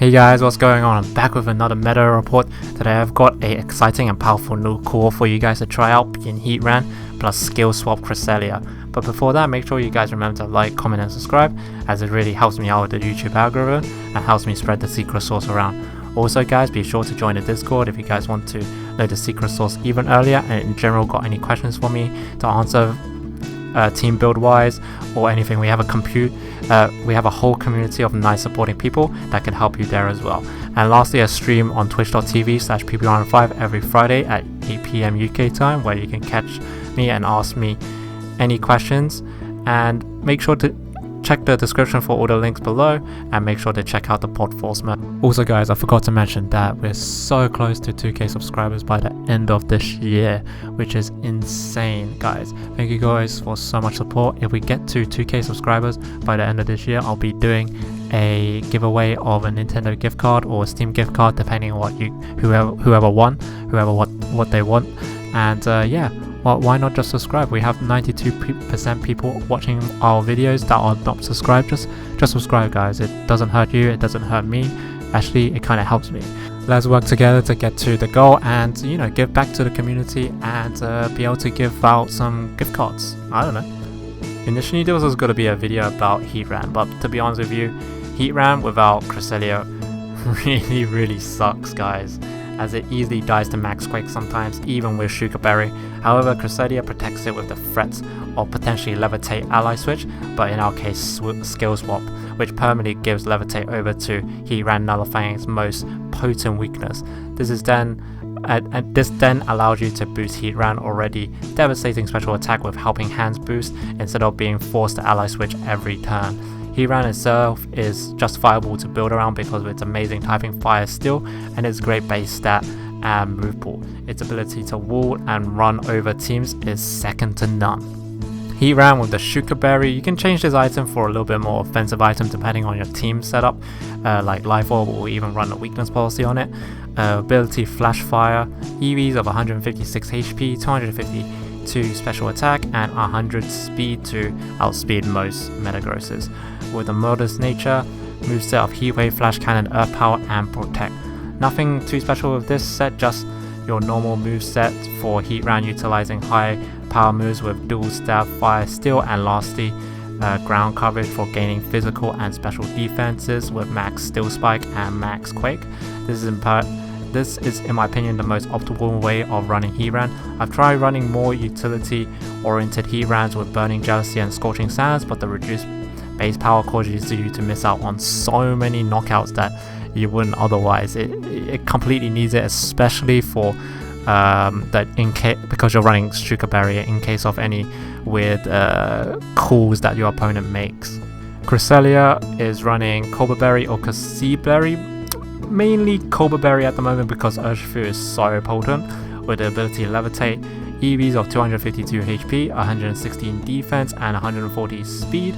Hey guys, what's going on? I'm back with another meta report. Today I've got a exciting and powerful new core for you guys to try out in Heatran plus Skill Swap Cresselia. But before that, make sure you guys remember to like, comment and subscribe, as it really helps me out with the YouTube algorithm and helps me spread the secret sauce around. Also guys, be sure to join the Discord if you guys want to know the secret sauce even earlier, and in general got any questions for me to answer team build wise or anything. We have a whole community of nice supporting people that can help you there as well. And lastly, a stream on twitch.tv/PPRN5 every Friday at 8 PM UK time, where you can catch me and ask me any questions. And make sure to check the description for all the links below, and make sure to check out the pod force map. Also guys, I forgot to mention that we're so close to 2k subscribers by the end of this year, which is insane guys. Thank you guys for so much support. If we get to 2k subscribers by the end of this year, I'll be doing a giveaway of a Nintendo gift card or a Steam gift card, depending on what they want. And yeah, well, why not just subscribe? We have 92% people watching our videos that are not subscribed. Just subscribe guys. It doesn't hurt you, it doesn't hurt me. Actually, it kind of helps me. Let's work together to get to the goal and, you know, give back to the community and be able to give out some gift cards. I don't know. Initially there was going to be a video about Heatran, but to be honest with you, Heatran without Cresselia really sucks guys, as it easily dies to Max Quake sometimes, even with Sugar Berry. However, Cresselia protects it with the threats of potentially Levitate ally switch, but in our case Skill Swap, which permanently gives Levitate over to Heatran, nullifying its most potent weakness. This then allows you to boost Heatran already devastating special attack with Helping Hands boost, instead of being forced to ally switch every turn. Heatran itself is justifiable to build around because of its amazing typing Fire Steel and its great base stat and move pool. Its ability to wall and run over teams is second to none. Heatran with the Sugar Berry, you can change this item for a little bit more offensive item depending on your team setup, like Life Orb, or even run a weakness policy on it. Ability Flash Fire, EVs of 156 HP, 252 special attack, and 100 speed to outspeed most Metagrosses. With a modest nature, moveset of Heatwave, Flash Cannon, Earth Power, and Protect. Nothing too special with this set, just your normal moveset for Heatran, utilizing high power moves with dual stab, Fire Steel, and lastly ground coverage for gaining physical and special defenses with Max Steel Spike and Max Quake. This is in my opinion the most optimal way of running Heatran. I've tried running more utility oriented Heatrans with Burning Jealousy and Scorching Sands, but the reduced base power causes you to miss out on so many knockouts that you wouldn't otherwise. It completely needs it, especially for because you're running Sugar Berry in case of any weird calls that your opponent makes. Cresselia is running Cobra Berry or Cassie Berry, mainly Cobra Berry at the moment because Urshifu is so potent, with the ability to Levitate, EVs of 252 HP, 116 defense, and 140 speed.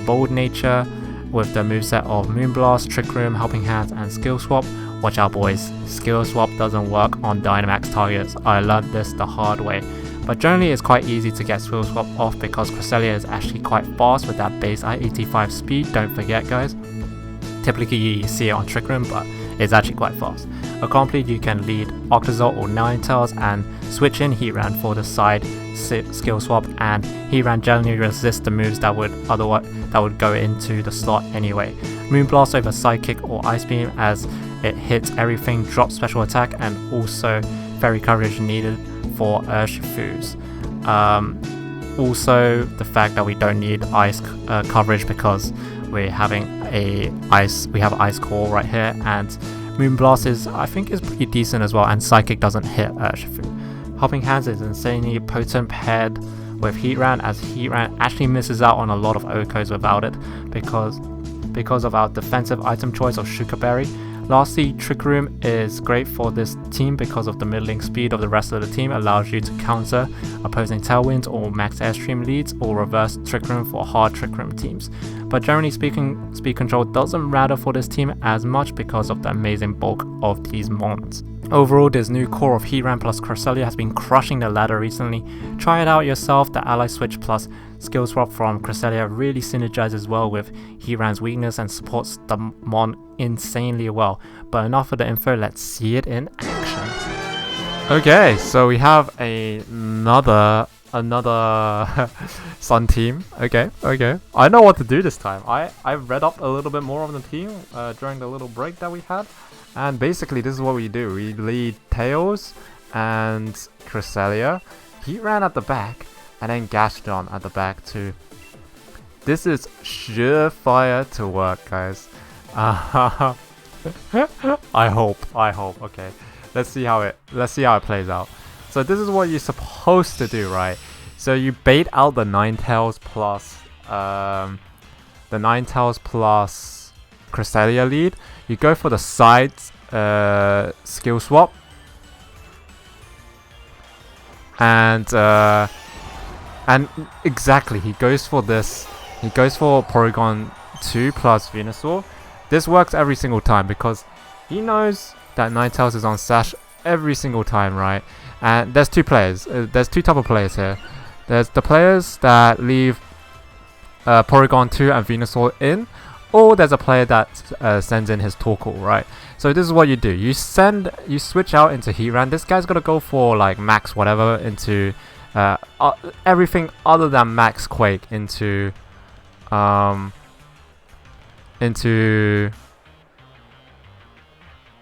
Bold nature with the moveset of Moonblast, Trick Room, Helping Hands, and Skill Swap. Watch out boys, Skill Swap doesn't work on Dynamax targets. I learned this the hard way. But generally it's quite easy to get Skill Swap off because Cresselia is actually quite fast with that base I-85 speed, don't forget guys. Typically you see it on Trick Room, but it's actually quite fast. Accomplished, you can lead Arctozolt or Ninetales and switch in Heatran for the side Skill Swap, and Heatran generally resists the moves that would go into the slot anyway. Moonblast over Psychic or Ice Beam, as it hits everything, drops special attack, and also fairy coverage needed for Urshifus. Also the fact that we don't need ice coverage because we have Ice Core right here, and Moonblast I think is pretty decent as well, and Psychic doesn't hit Urshifu. Helping Hands is insanely potent paired with Heatran, as Heatran actually misses out on a lot of OHKOs without it because of our defensive item choice of Sugar Berry. Lastly, Trick Room is great for this team because of the middling speed of the rest of the team, allows you to counter opposing Tailwinds or Max Airstream leads, or reverse Trick Room for hard Trick Room teams. But generally speaking, speed control doesn't matter for this team as much because of the amazing bulk of these mons. Overall, this new core of Heatran plus Cresselia has been crushing the ladder recently. Try it out yourself, the Ally Switch plus Skill Swap from Cresselia really synergizes well with Heatran's weakness and supports the Mon insanely well. But enough of the info, let's see it in action. Okay, so we have another Sun team. Okay. I know what to do this time. I read up a little bit more on the team during the little break that we had. And basically this is what we do. We lead Tails and Cresselia, Heatran at the back, and then Gastrodon at the back too. This is surefire to work, guys. I hope. Okay, let's see how it plays out. So this is what you're supposed to do, right? So you bait out the Ninetales plus Cresselia lead. You go for the side skill swap, and exactly he goes for this. He goes for Porygon 2 plus Venusaur. This works every single time because he knows that Ninetales is on Sash every single time, right? And there's two players. There's two type of players here. There's the players that leave Porygon 2 and Venusaur in, or there's a player that sends in his Torkoal, right? So this is what you do. You switch out into Heatran. This guy's gonna go for like max whatever into everything other than max Quake into the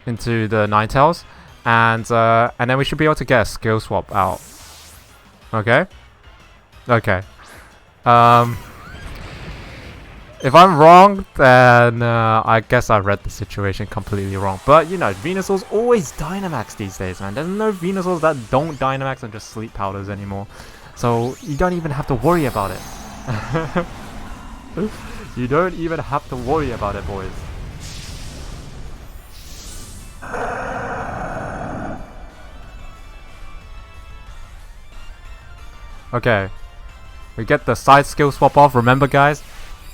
Ninetales, and then we should be able to get a skill swap out. Okay. If I'm wrong, then I guess I read the situation completely wrong. But you know, Venusaur's always Dynamax these days, man. There's no Venusaurs that don't Dynamax and just sleep powders anymore. So you don't even have to worry about it. You don't even have to worry about it, boys. Okay, we get the side skill swap off. Remember, guys,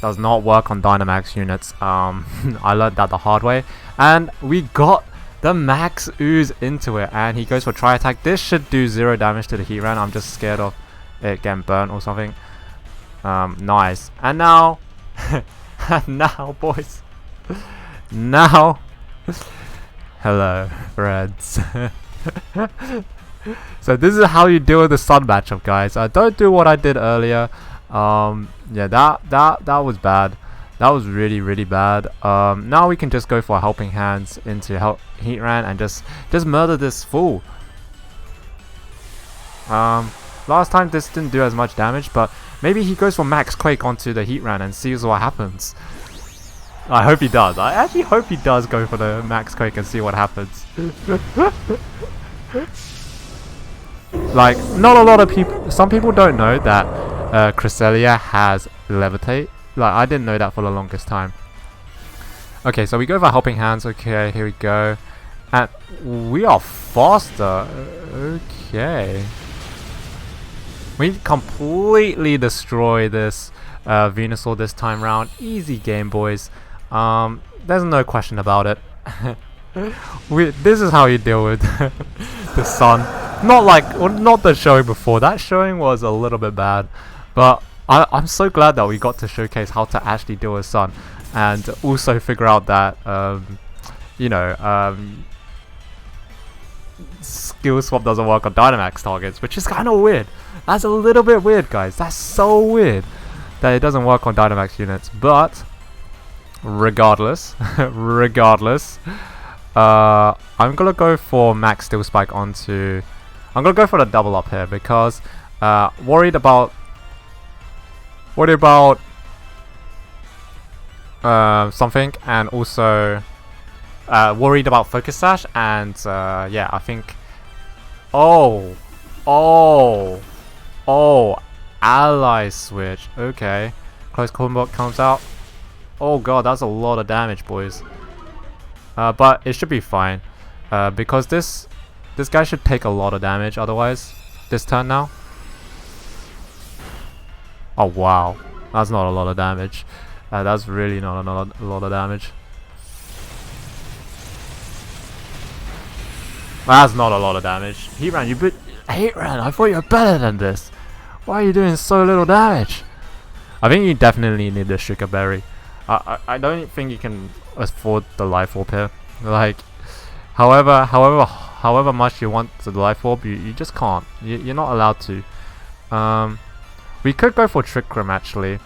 does not work on Dynamax units. I learned that the hard way, and we got the Max Ooze into it, and he goes for Tri Attack. This should do 0 damage to the Heatran. I'm just scared of it getting burnt or something. Nice. And now, boys, now, hello, friends. So this is how you deal with the Sun matchup, guys. Don't do what I did earlier. Yeah, that was bad. That was really bad. Now we can just go for Helping Hands into Heatran and just murder this fool. Last time this didn't do as much damage, but maybe he goes for Max Quake onto the Heatran and sees what happens. I hope he does. I actually hope he does go for the Max Quake and see what happens. Like, not a lot of people, some people don't know that Cresselia has levitate. Like, I didn't know that for the longest time. Okay, so we go for Helping Hands. Okay, here we go. And we are faster. Okay. We completely destroy this Venusaur this time round. Easy game, boys. There's no question about it. This is how you deal with the Sun. Not the showing before. That showing was a little bit bad, but I'm so glad that we got to showcase how to actually deal with Sun, and also figure out that skill swap doesn't work on Dynamax targets, which is kind of weird. That's a little bit weird, guys. That's so weird that it doesn't work on Dynamax units. But regardless, I'm gonna go for Max Steel Spike onto. I'm gonna go for the double up here because worried about something, and also worried about Focus Sash, and yeah, I think. Oh, ally switch. Okay, close combo comes out. Oh god, that's a lot of damage, boys. But it should be fine, because this guy should take a lot of damage otherwise this turn now. Oh wow, that's not a lot of damage. That's really not a lot of damage. That's not a lot of damage. Heatran, I thought you were better than this. Why are you doing so little damage? I think you definitely need the Sugar Berry. I don't think you can afford the Life Orb here. Like, however much you want the Life Orb, you just can't. You're not allowed to. We could go for Trick Room actually,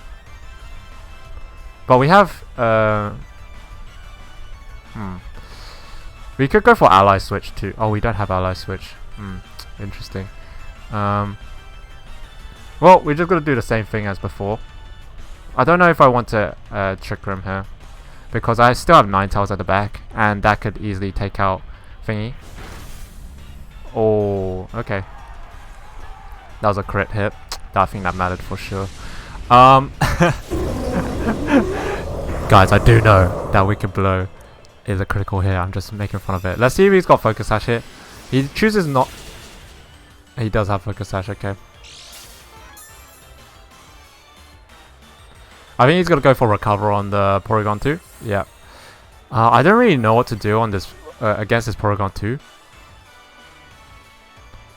but we have we could go for Ally Switch too. Oh, we don't have Ally Switch. Interesting. Well, we're just gonna do the same thing as before. I don't know if I want to Trick Room here, because I still have Ninetales at the back, and that could easily take out Thingy. Oh, okay. That was a crit hit. I think that mattered for sure. Guys, I do know that Wicked Blow is a critical hit. I'm just making fun of it. Let's see if he's got Focus Sash here. He chooses not. He does have Focus Sash, okay. I think he's gonna go for Recover on the Porygon 2. Yeah. I don't really know what to do on this against this Porygon 2.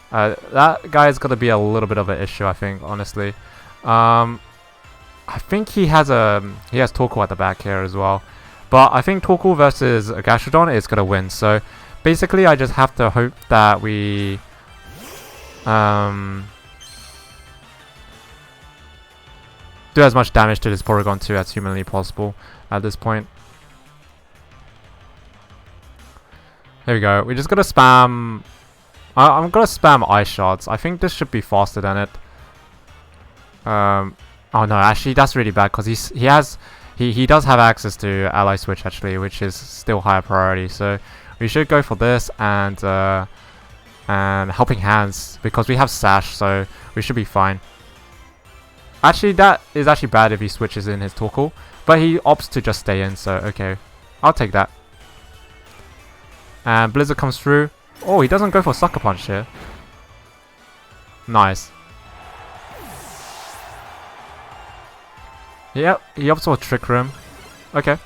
That guy is gonna be a little bit of an issue, I think, honestly. I think he has Torkoal at the back here as well, but I think Torkoal versus a Gastrodon is gonna win. So basically, I just have to hope that we do as much damage to this Porygon 2 as humanly possible at this point. There we go. We're just gonna spam. I'm gonna spam Ice Shards. I think this should be faster than it. Oh no, actually that's really bad because he does have access to Ally Switch actually, which is still higher priority. So we should go for this and Helping Hands because we have Sash, so we should be fine. Actually, that is actually bad if he switches in his Torkoal, but he opts to just stay in. So okay, I'll take that. And Blizzard comes through. Oh, he doesn't go for Sucker Punch here. Nice. Yep, he opts for Trick Room. Okay.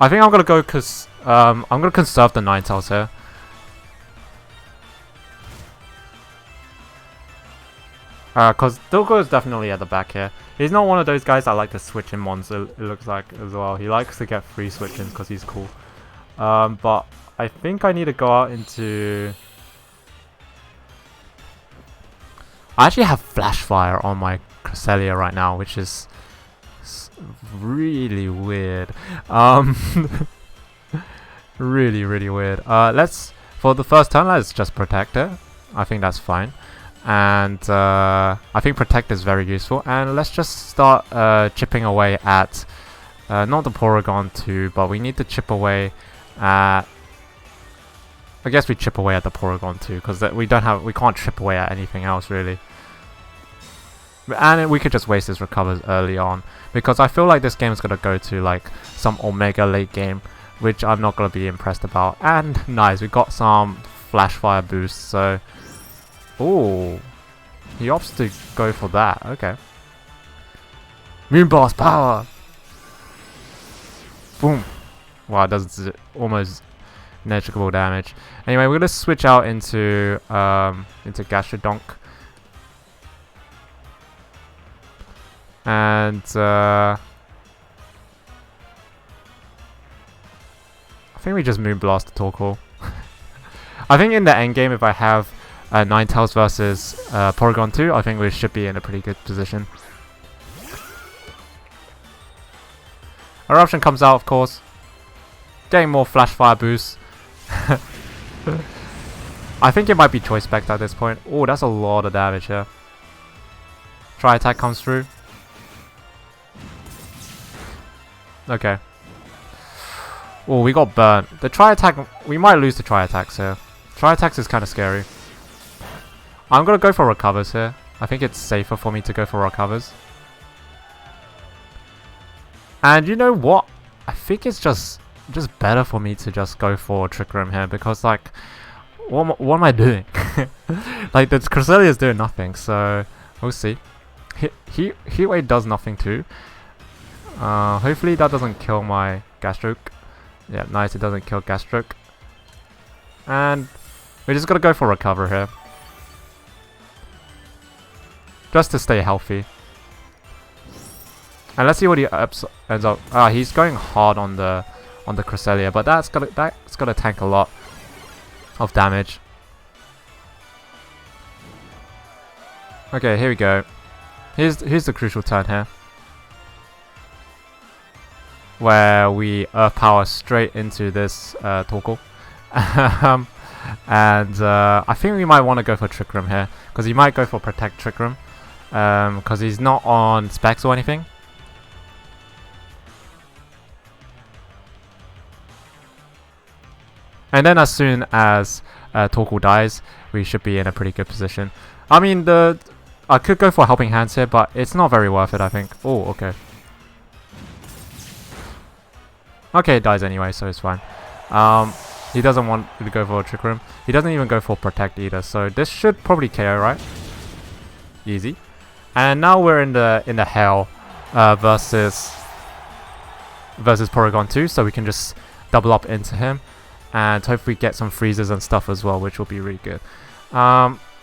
I think I'm gonna go because I'm gonna conserve the Ninetales here. Because Dilgo is definitely at the back here. He's not one of those guys that like to switch in mons, it looks like, as well. He likes to get free switch-ins because he's cool. But I think I need to go out into... I actually have Flash Fire on my Cresselia right now, which is really weird. Really, really weird. For the first turn, let's just Protect it. I think that's fine. And I think Protect is very useful. And let's just start chipping away at not the Porygon 2, but we need to chip away at... I guess we chip away at the Porygon 2 because we can't chip away at anything else really. And we could just waste his recovers early on because I feel like this game is gonna go to like some Omega late game, which I'm not gonna be impressed about. And nice, we got some Flash Fire boosts, so. Oh, he opts to go for that. Okay. Moonblast power. Boom. Wow, it does almost negligible damage. Anyway, we're gonna switch out into Gastrodon. And I think we just Moonblast the Torkoal. I think in the end game, if I have Ninetales versus Porygon 2, I think we should be in a pretty good position. Eruption comes out, of course. Getting more Flash Fire boosts. I think it might be Choice Spect at this point. Oh, that's a lot of damage here. Tri Attack comes through. Okay. Oh, we got burnt. The Tri Attack, we might lose the Tri Attacks here. Tri Attacks is kind of scary. I'm gonna go for Recovers here. I think it's safer for me to go for Recovers. And you know what? I think it's just better for me to just go for Trick Room here because like, what am I doing? Like the Cresselia is doing nothing, so we'll see. Heat Wave does nothing too. Hopefully that doesn't kill my Gastroke. Yeah, nice, it doesn't kill Gastroke. And we're just gonna go for Recover here. Just to stay healthy. And let's see what he ends up. He's going hard on the Cresselia, but that's gonna tank a lot of damage. Okay, here we go. Here's the crucial turn here, where we Earth Power straight into this Torkoal. And I think we might want to go for Trick Room here, because he might go for Protect Trick Room, because he's not on specs or anything. And then as soon as Torkoal dies, we should be in a pretty good position. I mean, I could go for Helping Hands here, but it's not very worth it, I think. Oh, okay. Okay, it dies anyway, so it's fine. He doesn't want to go for a Trick Room. He doesn't even go for Protect either, so this should probably KO, right? Easy. And now we're in the Hell versus Porygon 2, so we can just double up into him and hopefully get some freezes and stuff as well, which will be really good.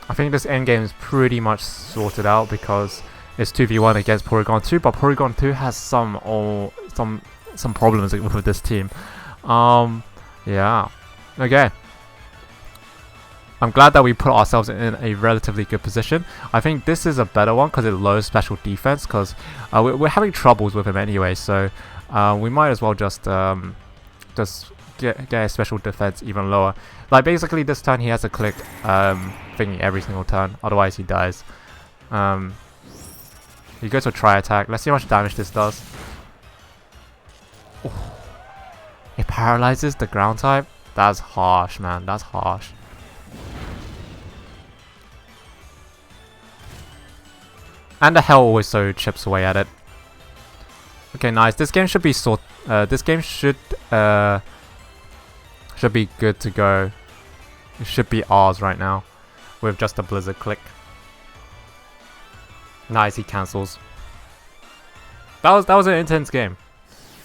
I think this endgame is pretty much sorted out because it's 2v1 against Porygon 2, but Porygon 2 has some problems with this team. Yeah. Okay. I'm glad that we put ourselves in a relatively good position. I think this is a better one because it lowers special defense, because we're having troubles with him anyway, so we might as well just get a special defense even lower. Like basically this turn he has to click thingy every single turn, otherwise he dies. He goes for Tri Attack. Let's see how much damage this does. Oh. It paralyzes the ground type. That's harsh, man. That's harsh. And the Hell also chips away at it. Okay, nice. This game should be this game should be good to go. It should be ours right now, with just a Blizzard click. Nice, he cancels. That was an intense game.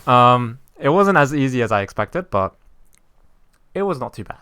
It wasn't as easy as I expected, but it was not too bad.